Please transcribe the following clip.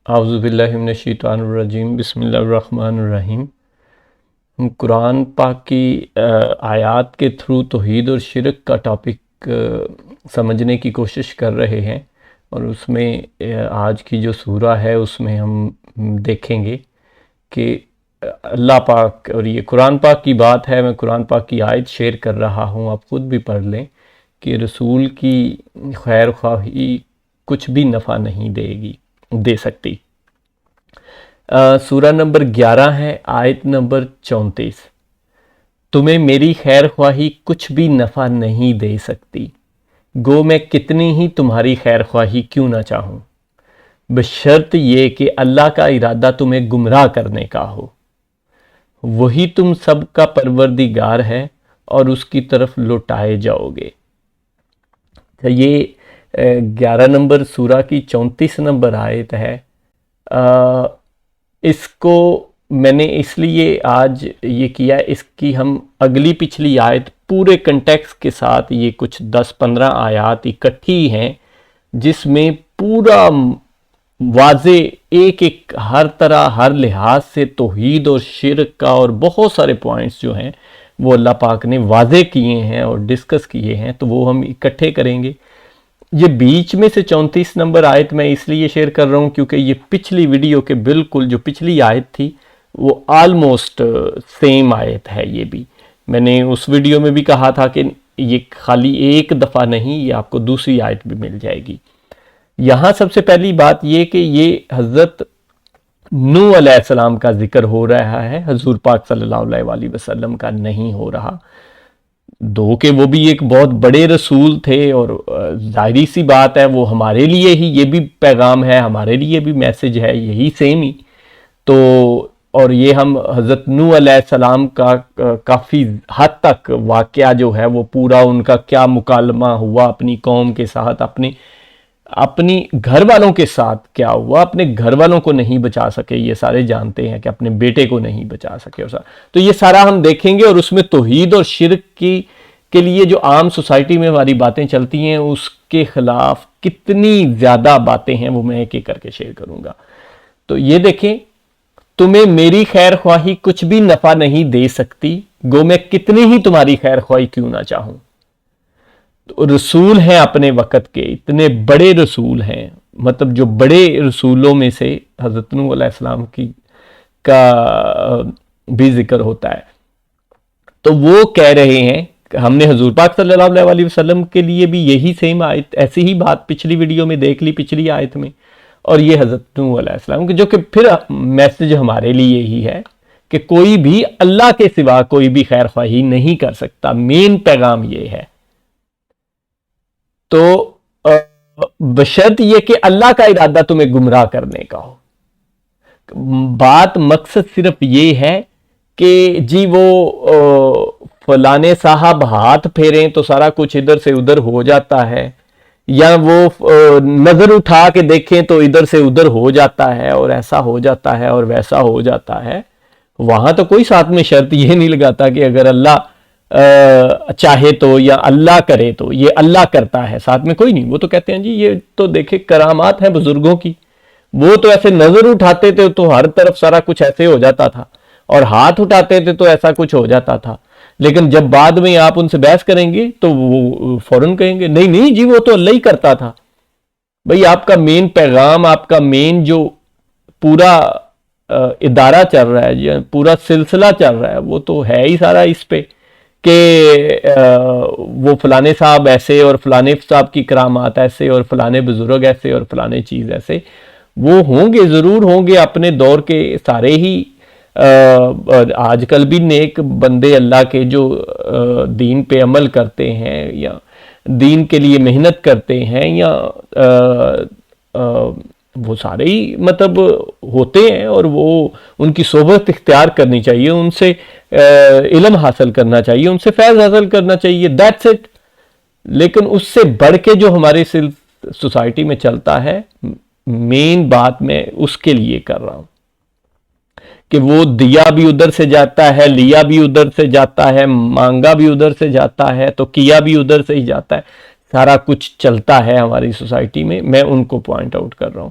اعوذ باللہ من الشیطان الرجیم، بسم اللہ الرحمن الرحیم۔ ہم قرآن پاک کی آیات کے تھرو توحید اور شرک کا ٹاپک سمجھنے کی کوشش کر رہے ہیں، اور اس میں آج کی جو سورہ ہے اس میں ہم دیکھیں گے کہ اللہ پاک، اور یہ قرآن پاک کی بات ہے، میں قرآن پاک کی آیت شیئر کر رہا ہوں، آپ خود بھی پڑھ لیں کہ رسول کی خیر خواہی کچھ بھی نفع نہیں دے سکتی۔ سورہ نمبر 11 ہے، آیت نمبر 34۔ تمہیں میری خیر خواہی کچھ بھی نفع نہیں دے سکتی، گو میں کتنی ہی تمہاری خیر خواہی کیوں نہ چاہوں، بشرط یہ کہ اللہ کا ارادہ تمہیں گمراہ کرنے کا ہو۔ وہی تم سب کا پروردگار ہے اور اس کی طرف لوٹائے جاؤ گے۔ یہ 11 نمبر سورہ کی 34 نمبر آیت ہے۔ اس کو میں نے اس لیے آج یہ کیا، اس کی ہم اگلی پچھلی آیت پورے کنٹیکس کے ساتھ، یہ کچھ 10-15 آیات اکٹھی ہیں جس میں پورا واضح ایک ہر طرح ہر لحاظ سے توحید اور شرک کا اور بہت سارے پوائنٹس جو ہیں وہ اللہ پاک نے واضح کیے ہیں اور ڈسکس کیے ہیں، تو وہ ہم اکٹھے کریں گے۔ یہ بیچ میں سے 34 نمبر آیت میں اس لیے شیئر کر رہا ہوں کیونکہ یہ پچھلی ویڈیو کے بالکل جو پچھلی آیت تھی وہ آلموسٹ سیم آیت ہے۔ یہ بھی میں نے اس ویڈیو میں بھی کہا تھا کہ یہ خالی ایک دفعہ نہیں، یہ آپ کو دوسری آیت بھی مل جائے گی۔ یہاں سب سے پہلی بات یہ کہ یہ حضرت نوح علیہ السلام کا ذکر ہو رہا ہے، حضور پاک صلی اللہ علیہ وسلم کا نہیں ہو رہا، دو کہ وہ بھی ایک بہت بڑے رسول تھے، اور ظاہری سی بات ہے وہ ہمارے لیے ہی یہ بھی پیغام ہے، ہمارے لیے بھی میسج ہے، یہی سیم ہی تو۔ اور یہ ہم حضرت نوح علیہ السلام کا کافی حد تک واقعہ جو ہے وہ پورا ان کا کیا مکالمہ ہوا اپنی قوم کے ساتھ، اپنی گھر والوں کے ساتھ کیا ہوا، اپنے گھر والوں کو نہیں بچا سکے، یہ سارے جانتے ہیں کہ اپنے بیٹے کو نہیں بچا سکے، تو یہ سارا ہم دیکھیں گے۔ اور اس میں توحید اور شرک کے لیے جو عام سوسائٹی میں ہماری باتیں چلتی ہیں اس کے خلاف کتنی زیادہ باتیں ہیں وہ میں ایک ایک کر کے شیئر کروں گا۔ تو یہ دیکھیں، تمہیں میری خیر خواہی کچھ بھی نفع نہیں دے سکتی، گو میں کتنی ہی تمہاری خیر خواہی کیوں نہ چاہوں۔ رسول ہیں اپنے وقت کے، اتنے بڑے رسول ہیں، مطلب جو بڑے رسولوں میں سے حضرت نوح علیہ السلام کا بھی ذکر ہوتا ہے، تو وہ کہہ رہے ہیں کہ ہم نے حضور پاک صلی اللہ علیہ وسلم کے لیے بھی یہی سیم آیت، ایسی ہی بات پچھلی ویڈیو میں دیکھ لی، پچھلی آیت میں، اور یہ حضرت نوح علیہ السلام جو کہ پھر میسج ہمارے لیے ہی ہے کہ کوئی بھی اللہ کے سوا کوئی بھی خیر خواہی نہیں کر سکتا، مین پیغام یہ ہے۔ تو بشرط یہ کہ اللہ کا ارادہ تمہیں گمراہ کرنے کا ہو۔ بات مقصد صرف یہ ہے کہ جی وہ فلانے صاحب ہاتھ پھیریں تو سارا کچھ ادھر سے ادھر ہو جاتا ہے، یا وہ نظر اٹھا کے دیکھیں تو ادھر سے ادھر ہو جاتا ہے، اور ایسا ہو جاتا ہے اور ویسا ہو جاتا ہے۔ وہاں تو کوئی ساتھ میں شرط یہ نہیں لگاتا کہ اگر اللہ چاہے تو یا اللہ کرے تو، یہ اللہ کرتا ہے، ساتھ میں کوئی نہیں۔ وہ تو کہتے ہیں جی یہ تو دیکھیں کرامات ہیں بزرگوں کی، وہ تو ایسے نظر اٹھاتے تھے تو ہر طرف سارا کچھ ایسے ہو جاتا تھا، اور ہاتھ اٹھاتے تھے تو ایسا کچھ ہو جاتا تھا، لیکن جب بعد میں آپ ان سے بحث کریں گے تو وہ فوراً کہیں گے نہیں جی وہ تو اللہ ہی کرتا تھا۔ بھئی آپ کا مین پیغام، آپ کا مین جو پورا ادارہ چل رہا ہے، یا پورا سلسلہ چل رہا ہے، وہ تو ہے ہی سارا اس پہ کہ وہ فلانے صاحب ایسے، اور فلانے صاحب کی کرامات ایسے، اور فلانے بزرگ ایسے، اور فلانے چیز ایسے۔ وہ ہوں گے، ضرور ہوں گے، اپنے دور کے سارے ہی آج کل بھی نیک بندے اللہ کے جو دین پہ عمل کرتے ہیں یا دین کے لیے محنت کرتے ہیں، یا وہ سارے ہی مطلب ہوتے ہیں، اور وہ ان کی صحبت اختیار کرنی چاہیے، ان سے علم حاصل کرنا چاہیے، ان سے فیض حاصل کرنا چاہیے، دیٹس اٹ۔ لیکن اس سے بڑھ کے جو ہمارے سوسائٹی میں چلتا ہے، مین بات میں اس کے لیے کر رہا ہوں کہ وہ دیا بھی ادھر سے جاتا ہے، لیا بھی ادھر سے جاتا ہے، مانگا بھی ادھر سے جاتا ہے، تو کیا بھی ادھر سے ہی جاتا ہے، سارا کچھ چلتا ہے ہماری سوسائٹی میں۔ میں ان کو پوائنٹ آؤٹ کر رہا ہوں۔